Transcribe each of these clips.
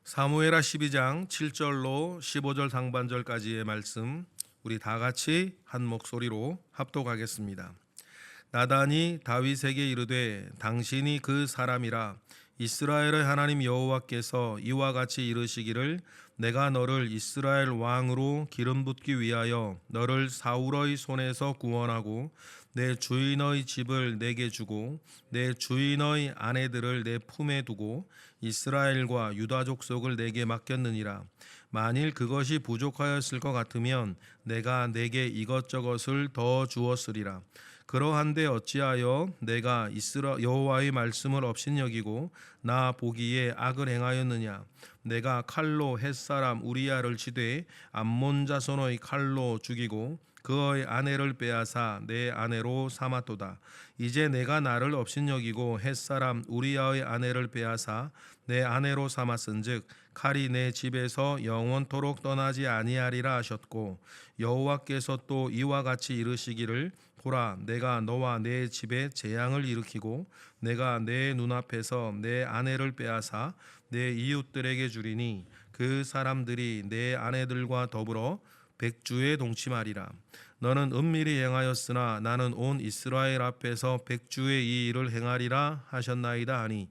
사무엘하 12장 7절로 15절 상반절까지의 말씀 우리 다 같이 한 목소리로 합독하겠습니다. 나단이 다윗에게 이르되 당신이 그 사람이라 이스라엘의 하나님 여호와께서 이와 같이 이르시기를 내가 너를 이스라엘 왕으로 기름 붓기 위하여 너를 사울의 손에서 구원하고 내 주인의 집을 내게 주고 내 주인의 아내들을 내 품에 두고 이스라엘과 유다 족속을 내게 맡겼느니라. 만일 그것이 부족하였을 것 같으면 내가 내게 이것저것을 더 주었으리라. 그러한데 어찌하여 내가 여호와의 말씀을 업신여기고 나 보기에 악을 행하였느냐. 내가 칼로 햇사람 우리야를 치되 암몬 자손의 칼로 죽이고 그의 아내를 빼앗아 내 아내로 삼았도다. 이제 내가 나를 업신여기고 햇사람 우리야의 아내를 빼앗아 내 아내로 삼았은즉 칼이 내 집에서 영원토록 떠나지 아니하리라 하셨고 여호와께서 또 이와 같이 이르시기를 보라 내가 너와 내 집에 재앙을 일으키고 내가 내 눈앞에서 내 아내를 빼앗아 내 이웃들에게 주리니 그 사람들이 내 아내들과 더불어 백주에 동침하리라. 너는 은밀히 행하였으나 나는 온 이스라엘 앞에서 백주의 이 일을 행하리라 하셨나이다 하니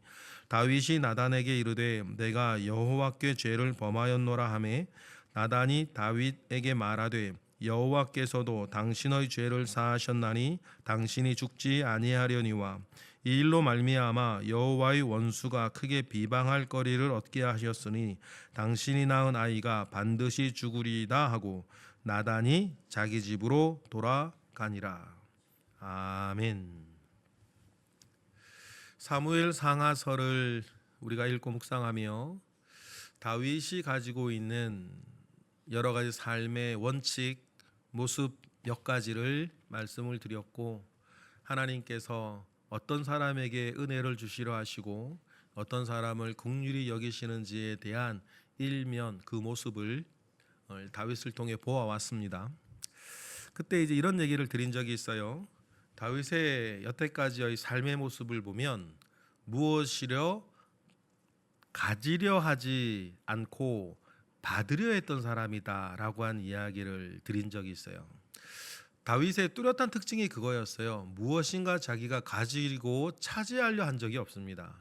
다윗이 나단에게 이르되 내가 여호와께 죄를 범하였노라 하매 나단이 다윗에게 말하되 여호와께서도 당신의 죄를 사하셨나니 당신이 죽지 아니하려니와 이 일로 말미암아 여호와의 원수가 크게 비방할 거리를 얻게 하셨으니 당신이 낳은 아이가 반드시 죽으리이다 하고 나단이 자기 집으로 돌아가니라. 아멘. 사무엘 상하서를 우리가 읽고 묵상하며 다윗이 가지고 있는 여러 가지 삶의 원칙, 모습 몇 가지를 말씀을 드렸고 하나님께서 어떤 사람에게 은혜를 주시려 하시고 어떤 사람을 긍휼히 여기시는지에 대한 일면 그 모습을 다윗을 통해 보아왔습니다. 그때 이제 이런 얘기를 드린 적이 있어요. 다윗의 여태까지의 삶의 모습을 보면 무엇이려 가지려 하지 않고 받으려 했던 사람이다라고 한 이야기를 드린 적이 있어요. 다윗의 뚜렷한 특징이 그거였어요. 무엇인가 자기가 가지고 차지하려 한 적이 없습니다.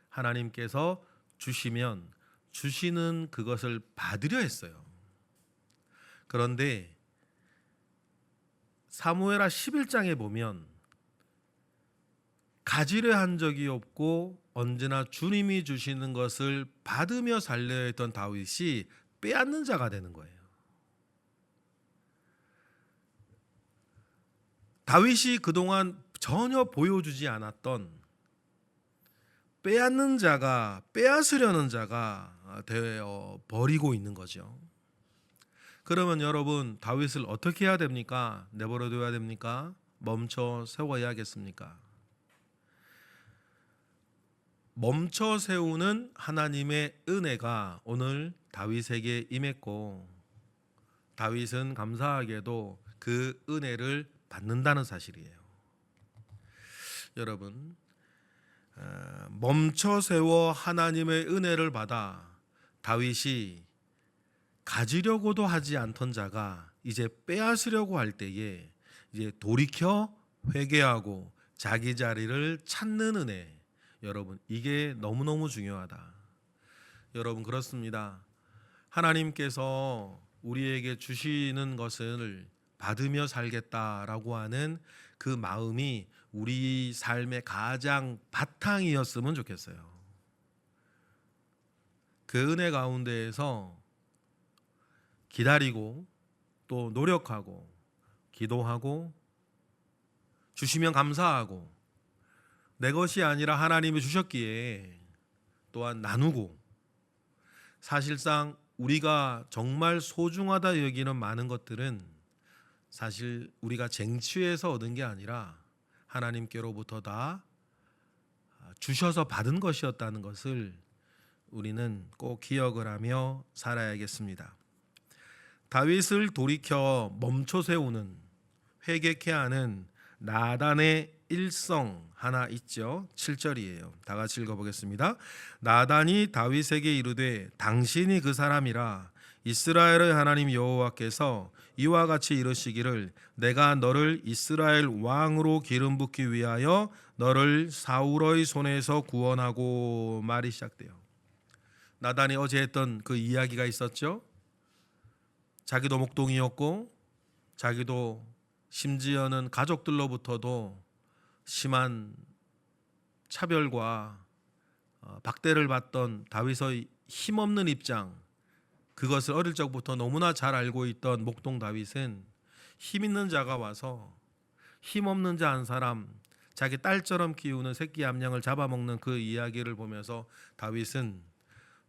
하나님께서 주시면 주시는 그것을 받으려 했어요. 그런데 사무엘하 11장에 보면 가지려 한 적이 없고 언제나 주님이 주시는 것을 받으며 살려 했던 다윗이 빼앗는 자가 되는 거예요. 다윗이 그동안 전혀 보여주지 않았던 빼앗는 자가 빼앗으려는 자가 되어 버리고 있는 거죠. 그러면 여러분 다윗을 어떻게 해야 됩니까? 내버려 둬야 됩니까? 멈춰 세워야겠습니까? 멈춰 세우는 하나님의 은혜가 오늘 다윗에게 임했고 다윗은 감사하게도 그 은혜를 받는다는 사실이에요. 여러분 멈춰 세워 하나님의 은혜를 받아 다윗이 가지려고도 하지 않던 자가 이제 빼앗으려고 할 때에 이제 돌이켜 회개하고 자기 자리를 찾는 은혜, 여러분 이게 너무너무 중요하다. 여러분 그렇습니다. 하나님께서 우리에게 주시는 것을 받으며 살겠다라고 하는 그 마음이 우리 삶의 가장 바탕이었으면 좋겠어요. 그 은혜 가운데에서 기다리고 또 노력하고 기도하고 주시면 감사하고 내 것이 아니라 하나님이 주셨기에 또한 나누고 사실상 우리가 정말 소중하다 여기는 많은 것들은 사실 우리가 쟁취해서 얻은 게 아니라 하나님께로부터 다 주셔서 받은 것이었다는 것을 우리는 꼭 기억을 하며 살아야겠습니다. 다윗을 돌이켜 멈춰 세우는 회개케 하는 나단의 일성 하나 있죠. 7절이에요. 다 같이 읽어보겠습니다. 나단이 다윗에게 이르되 당신이 그 사람이라. 이스라엘의 하나님 여호와께서 이와 같이 이르시기를 내가 너를 이스라엘 왕으로 기름 붓기 위하여 너를 사울의 손에서 구원하고. 말이 시작돼요. 나단이 어제 했던 그 이야기가 있었죠. 자기도 목동이었고 자기도 심지어는 가족들로부터도 심한 차별과 박대를 받던 다윗의 힘없는 입장, 그것을 어릴 적부터 너무나 잘 알고 있던 목동 다윗은 힘 있는 자가 와서 힘없는 자 한 사람, 자기 딸처럼 키우는 새끼 암양을 잡아먹는 그 이야기를 보면서 다윗은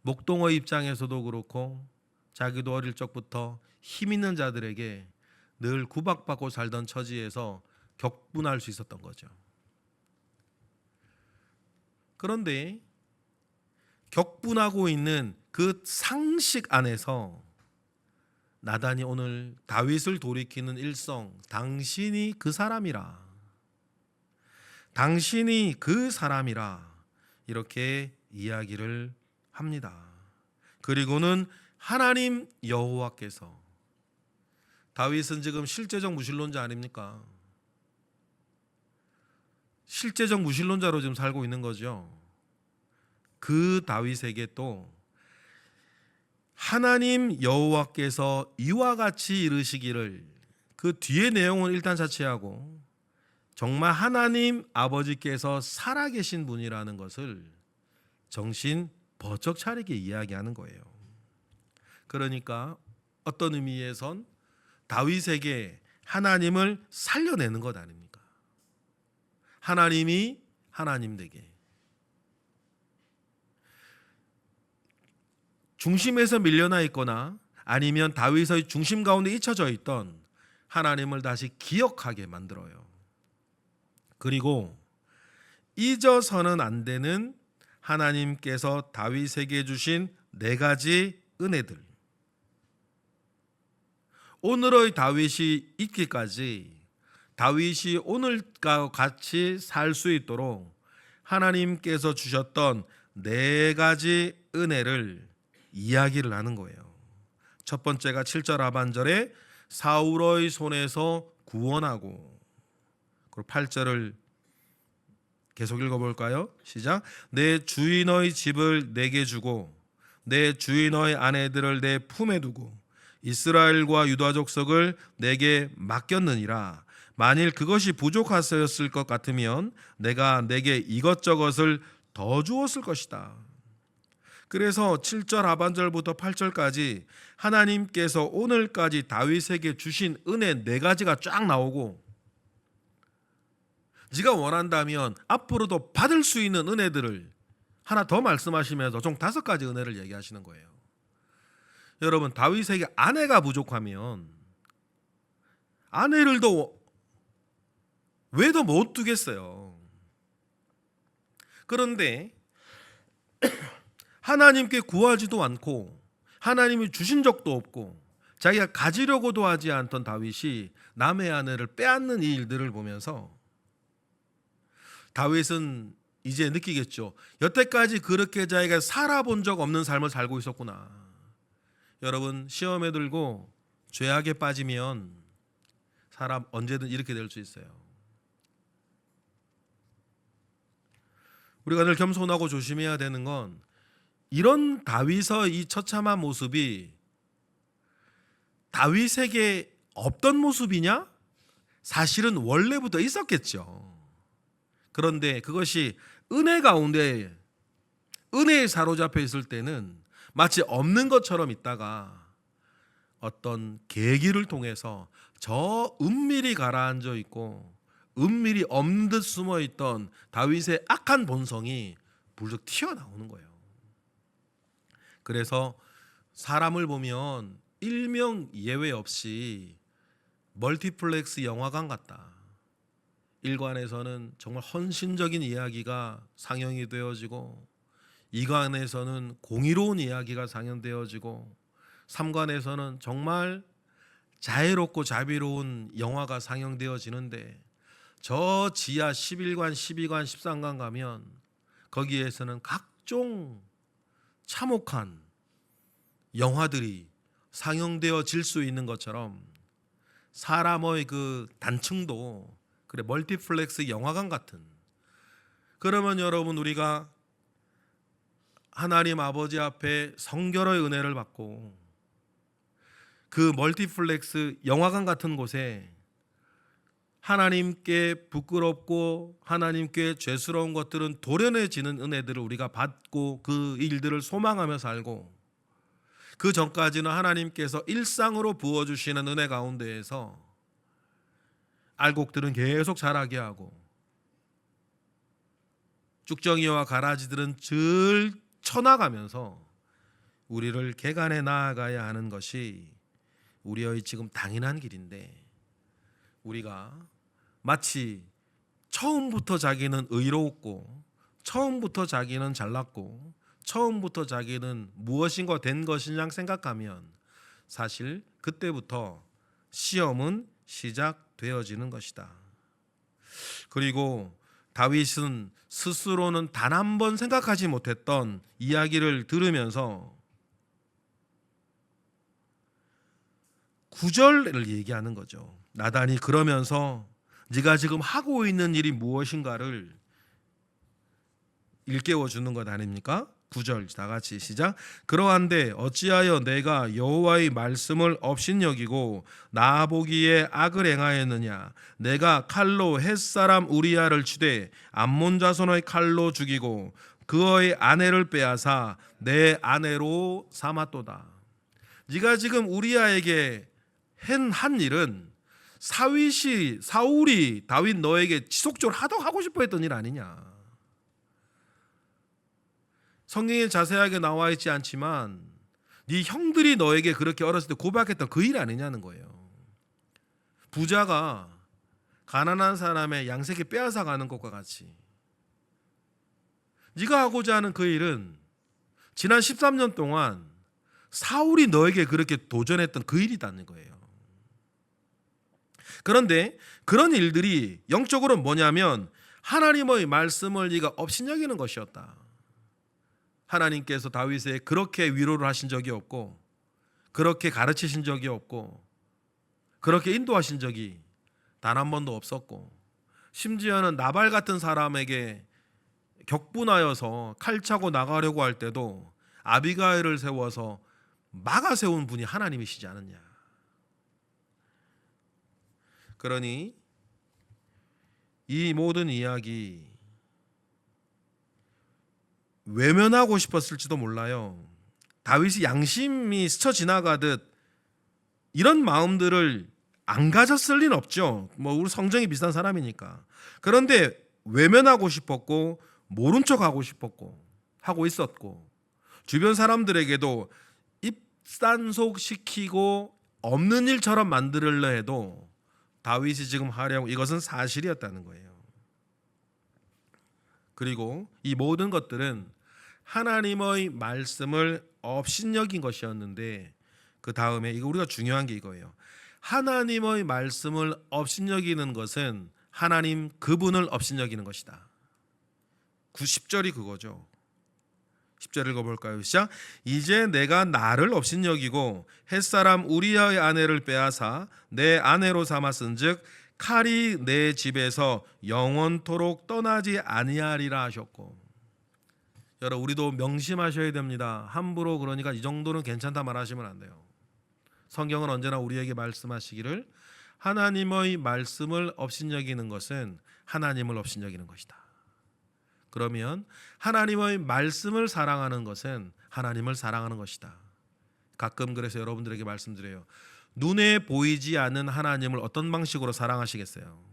목동의 입장에서도 그렇고 자기도 어릴 적부터 힘 있는 자들에게 늘 구박받고 살던 처지에서 격분할 수 있었던 거죠. 그런데 격분하고 있는 그 상식 안에서 나단이 오늘 다윗을 돌이키는 일성, 당신이 그 사람이라, 당신이 그 사람이라 이렇게 이야기를 합니다. 그리고는 하나님 여호와께서, 다윗은 지금 실제적 무신론자 아닙니까? 실제적 무신론자로 지금 살고 있는 거죠. 그 다윗에게 또 하나님 여호와께서 이와 같이 이르시기를, 그 뒤에 내용은 일단 자체하고 정말 하나님 아버지께서 살아계신 분이라는 것을 정신 번쩍 차리게 이야기하는 거예요. 그러니까 어떤 의미에선 다윗에게 하나님을 살려내는 것 아닙니까? 하나님이 하나님 되게, 중심에서 밀려나 있거나 아니면 다윗의 중심 가운데 잊혀져 있던 하나님을 다시 기억하게 만들어요. 그리고 잊어서는 안 되는 하나님께서 다윗에게 주신 4가지 은혜들, 오늘의 다윗이 있기까지 다윗이 오늘과 같이 살 수 있도록 하나님께서 주셨던 4가지 은혜를 이야기를 하는 거예요. 첫 번째가 7절 하반절에 사울의 손에서 구원하고, 그리고 8절을 계속 읽어볼까요? 시작. 내 주인의 집을 내게 주고 내 주인의 아내들을 내 품에 두고 이스라엘과 유다 족속을 내게 맡겼느니라. 만일 그것이 부족하였을 것 같으면 내가 내게 이것저것을 더 주었을 것이다. 그래서 7절 하반절부터 8절까지 하나님께서 오늘까지 다윗에게 주신 은혜 4가지가 쫙 나오고, 네가 원한다면 앞으로도 받을 수 있는 은혜들을 하나 더 말씀하시면서 총 5가지 은혜를 얘기하시는 거예요. 여러분, 다윗에게 아내가 부족하면 아내를 더 왜 더 못 두겠어요? 그런데 하나님께 구하지도 않고 하나님이 주신 적도 없고 자기가 가지려고도 하지 않던 다윗이 남의 아내를 빼앗는 이 일들을 보면서 다윗은 이제 느끼겠죠. 여태까지 그렇게 자기가 살아본 적 없는 삶을 살고 있었구나. 여러분, 시험에 들고 죄악에 빠지면 사람 언제든 이렇게 될 수 있어요. 우리가 늘 겸손하고 조심해야 되는 건, 이런 다윗의 이 처참한 모습이 다윗에게 없던 모습이냐? 사실은 원래부터 있었겠죠. 그런데 그것이 은혜 가운데, 은혜에 사로잡혀 있을 때는 마치 없는 것처럼 있다가 어떤 계기를 통해서 저 은밀히 가라앉아 있고 은밀히 없는 듯 숨어 있던 다윗의 악한 본성이 불쑥 튀어나오는 거예요. 그래서 사람을 보면 일명 예외 없이 멀티플렉스 영화관 같다. 일관에서는 정말 헌신적인 이야기가 상영이 되어지고, 이관에서는 공의로운 이야기가 상영되어지고, 삼관에서는 정말 자애롭고 자비로운 영화가 상영되어지는데, 저 지하 11관, 12관, 13관 가면 거기에서는 각종 참혹한 영화들이 상영되어질 수 있는 것처럼 사람의 그 단층도 그래 멀티플렉스 영화관 같은. 그러면 여러분 우리가 하나님 아버지 앞에 성결의 은혜를 받고 그 멀티플렉스 영화관 같은 곳에 하나님께 부끄럽고 하나님께 죄스러운 것들은 도려내지는 은혜들을 우리가 받고 그 일들을 소망하며 살고, 그 전까지는 하나님께서 일상으로 부어주시는 은혜 가운데에서 알곡들은 계속 자라게 하고 쭉정이와 가라지들은 늘 쳐나가면서 우리를 개간해 나아가야 하는 것이 우리의 지금 당연한 길인데, 우리가 마치 처음부터 자기는 의로웠고 처음부터 자기는 잘났고 처음부터 자기는 무엇인가 된 것이냐 생각하면 사실 그때부터 시험은 시작되어지는 것이다. 그리고 다윗은 스스로는 단 한 번 생각하지 못했던 이야기를 들으면서 9절을 얘기하는 거죠. 나단이 그러면서 네가 지금 하고 있는 일이 무엇인가를 일깨워 주는 것 아닙니까? 9절 다 같이 시작. 그러한데 어찌하여 내가 여호와의 말씀을 업신여기고 나보기에 악을 행하였느냐. 내가 칼로 햇사람 우리야를 치되 암몬 자손의 칼로 죽이고 그의 아내를 빼앗아 내 아내로 삼았도다. 네가 지금 우리야에게 한 일은 사울이 다윗 너에게 지속적으로 하고 싶어 했던 일 아니냐. 성경에 자세하게 나와 있지 않지만 네 형들이 너에게 그렇게 어렸을 때 고백했던 그 일 아니냐는 거예요. 부자가 가난한 사람의 양새끼 빼앗아 가는 것과 같이 네가 하고자 하는 그 일은 지난 13년 동안 사울이 너에게 그렇게 도전했던 그 일이라는 거예요. 그런데 그런 일들이 영적으로 뭐냐면 하나님의 말씀을 네가 업신여기는 것이었다. 하나님께서 다윗에 그렇게 위로를 하신 적이 없고 그렇게 가르치신 적이 없고 그렇게 인도하신 적이 단 한 번도 없었고, 심지어는 나발 같은 사람에게 격분하여서 칼 차고 나가려고 할 때도 아비가일을 세워서 막아 세운 분이 하나님이시지 않느냐. 그러니 이 모든 이야기 외면하고 싶었을지도 몰라요. 다윗이 양심이 스쳐 지나가듯 이런 마음들을 안 가졌을 리는 없죠. 우리 성정이 비슷한 사람이니까. 그런데 외면하고 싶었고 모른 척하고 싶었고 하고 있었고, 주변 사람들에게도 입산속시키고 없는 일처럼 만들려 해도 다윗이 지금 하려고 이것은 사실이었다는 거예요. 그리고 이 모든 것들은 하나님의 말씀을 업신여긴 것이었는데, 그 다음에 이거 우리가 중요한 게 이거예요. 하나님의 말씀을 업신여기는 것은 하나님 그분을 업신여기는 것이다. 10절이 그거죠. 10절 읽어볼까요? 시작. 이제 내가 나를 업신여기고 햇사람 우리야의 아내를 빼앗아 내 아내로 삼았은즉 칼이 내 집에서 영원토록 떠나지 아니하리라 하셨고. 여러분 우리도 명심하셔야 됩니다. 함부로 그러니까 이 정도는 괜찮다 말하시면 안 돼요. 성경은 언제나 우리에게 말씀하시기를 하나님의 말씀을 업신여기는 것은 하나님을 업신여기는 것이다. 그러면 하나님의 말씀을 사랑하는 것은 하나님을 사랑하는 것이다. 가끔 그래서 여러분들에게 말씀드려요. 눈에 보이지 않는 하나님을 어떤 방식으로 사랑하시겠어요?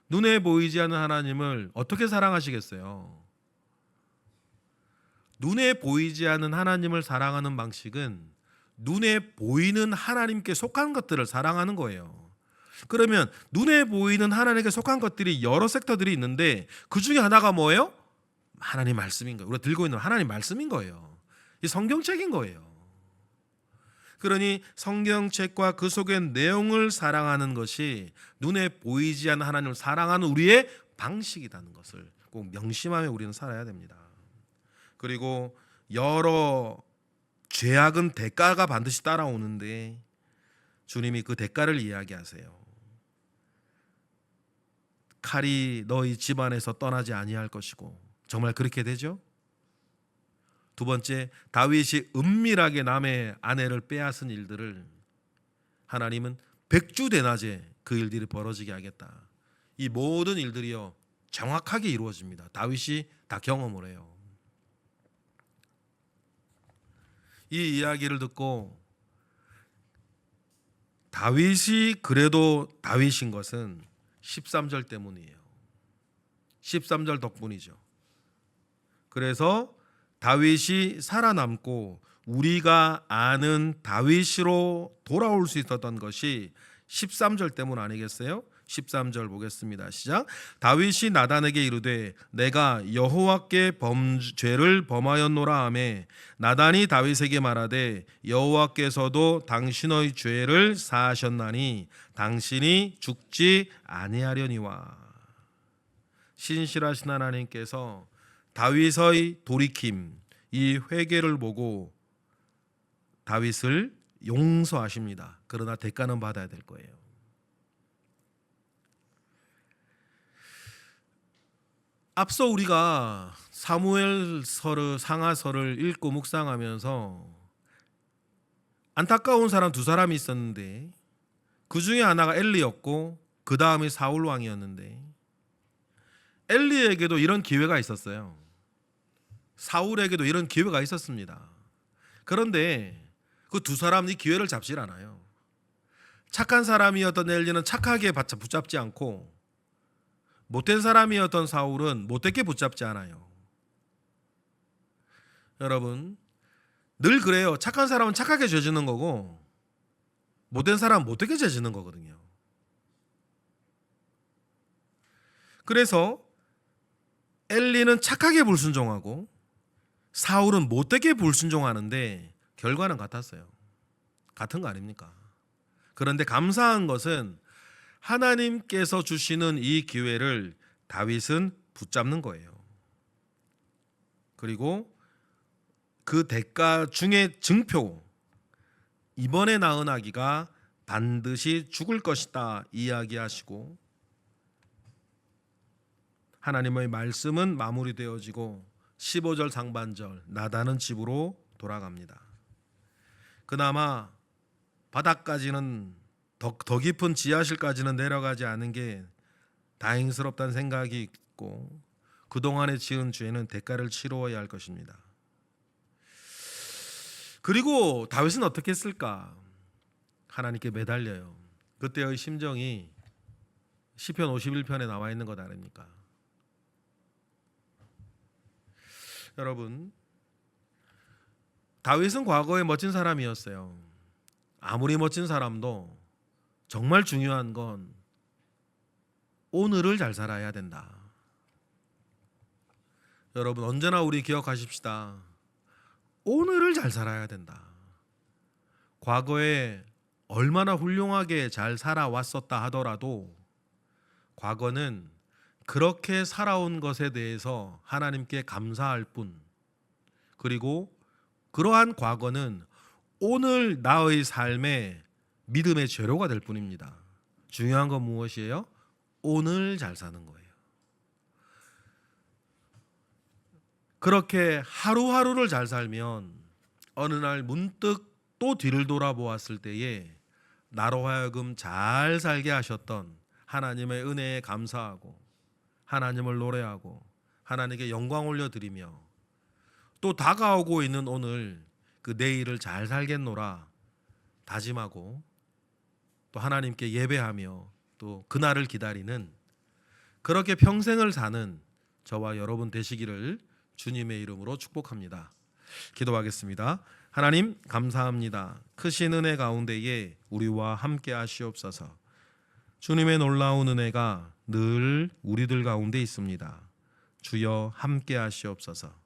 눈에 보이지 않는 하나님을 어떻게 사랑하시겠어요? 눈에 보이지 않는 하나님을 사랑하는 방식은 눈에 보이는 하나님께 속한 것들을 사랑하는 거예요. 그러면 눈에 보이는 하나님께 속한 것들이 여러 섹터들이 있는데 그 중에 하나가 뭐예요? 하나님 말씀인 거예요. 우리가 들고 있는 하나님 말씀인 거예요. 이 성경책인 거예요. 그러니 성경책과 그 속의 내용을 사랑하는 것이 눈에 보이지 않는 하나님을 사랑하는 우리의 방식이라는 것을 꼭 명심하며 우리는 살아야 됩니다. 그리고 여러 죄악은 대가가 반드시 따라오는데 주님이 그 대가를 이야기하세요. 칼이 너희 집안에서 떠나지 아니할 것이고, 정말 그렇게 되죠? 두 번째, 다윗이 은밀하게 남의 아내를 빼앗은 일들을 하나님은 백주대낮에 그 일들이 벌어지게 하겠다. 이 모든 일들이요 정확하게 이루어집니다. 다윗이 다 경험을 해요. 이 이야기를 듣고 다윗이 그래도 다윗인 것은 13절 때문이에요. 13절 덕분이죠. 그래서 다윗이 살아남고 우리가 아는 다윗으로 돌아올 수 있었던 것이 13절 때문 아니겠어요? 13절 보겠습니다. 시작. 다윗이 나단에게 이르되 내가 여호와께 죄를 범하였노라 하매 나단이 다윗에게 말하되 여호와께서도 당신의 죄를 사하셨나니 당신이 죽지 아니하려니와. 신실하신 하나님께서 다윗의 돌이킴, 이 회개를 보고 다윗을 용서하십니다. 그러나 대가는 받아야 될 거예요. 앞서 우리가 사무엘서를 상하서를 읽고 묵상하면서 안타까운 사람 두 사람이 있었는데 그 중에 하나가 엘리였고 그 다음이 사울 왕이었는데 엘리에게도 이런 기회가 있었어요. 사울에게도 이런 기회가 있었습니다. 그런데 그 두 사람이 기회를 잡질 않아요. 착한 사람이었던 엘리는 착하게 붙잡지 않고 못된 사람이었던 사울은 못되게 붙잡지 않아요. 여러분, 늘 그래요. 착한 사람은 착하게 죄 짓는 거고 못된 사람은 못되게 죄 짓는 거거든요. 그래서 엘리는 착하게 불순종하고 사울은 못되게 불순종하는데 결과는 같았어요. 같은 거 아닙니까? 그런데 감사한 것은 하나님께서 주시는 이 기회를 다윗은 붙잡는 거예요. 그리고 그 대가 중에 증표, 이번에 낳은 아기가 반드시 죽을 것이다 이야기하시고 하나님의 말씀은 마무리되어지고 15절 상반절 나단은 집으로 돌아갑니다. 그나마 바닥까지는 더 깊은 지하실까지는 내려가지 않은 게 다행스럽다는 생각이 있고 그동안에 지은 죄는 대가를 치러야 할 것입니다. 그리고 다윗은 어떻게 했을까? 하나님께 매달려요. 그때의 심정이 시편 51편에 나와 있는 것 아닙니까? 여러분, 다윗은 과거에 멋진 사람이었어요. 아무리 멋진 사람도 정말 중요한 건 오늘을 잘 살아야 된다. 여러분, 언제나 우리 기억하십시다. 오늘을 잘 살아야 된다. 과거에 얼마나 훌륭하게 잘 살아왔었다 하더라도 과거는 그렇게 살아온 것에 대해서 하나님께 감사할 뿐, 그리고 그러한 과거는 오늘 나의 삶의 믿음의 재료가 될 뿐입니다. 중요한 건 무엇이에요? 오늘 잘 사는 거예요. 그렇게 하루하루를 잘 살면 어느 날 문득 또 뒤를 돌아보았을 때에 나로 하여금 잘 살게 하셨던 하나님의 은혜에 감사하고 하나님을 노래하고 하나님께 영광 올려드리며 또 다가오고 있는 오늘 그 내일을 잘 살겠노라 다짐하고 또 하나님께 예배하며 또 그날을 기다리는 그렇게 평생을 사는 저와 여러분 되시기를 주님의 이름으로 축복합니다. 기도하겠습니다. 하나님 감사합니다. 크신 은혜 가운데에 우리와 함께 하시옵소서. 주님의 놀라운 은혜가 늘 우리들 가운데 있습니다. 주여 함께 하시옵소서.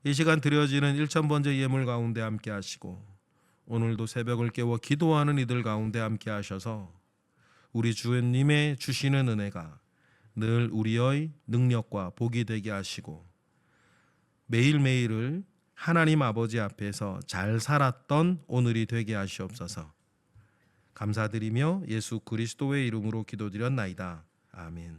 이 시간 드려지는 1000번째 예물 가운데 함께 하시고 오늘도 새벽을 깨워 기도하는 이들 가운데 함께 하셔서 우리 주님의 주시는 은혜가 늘 우리의 능력과 복이 되게 하시고 매일매일을 하나님 아버지 앞에서 잘 살았던 오늘이 되게 하시옵소서. 감사드리며 예수 그리스도의 이름으로 기도드렸나이다. 아멘.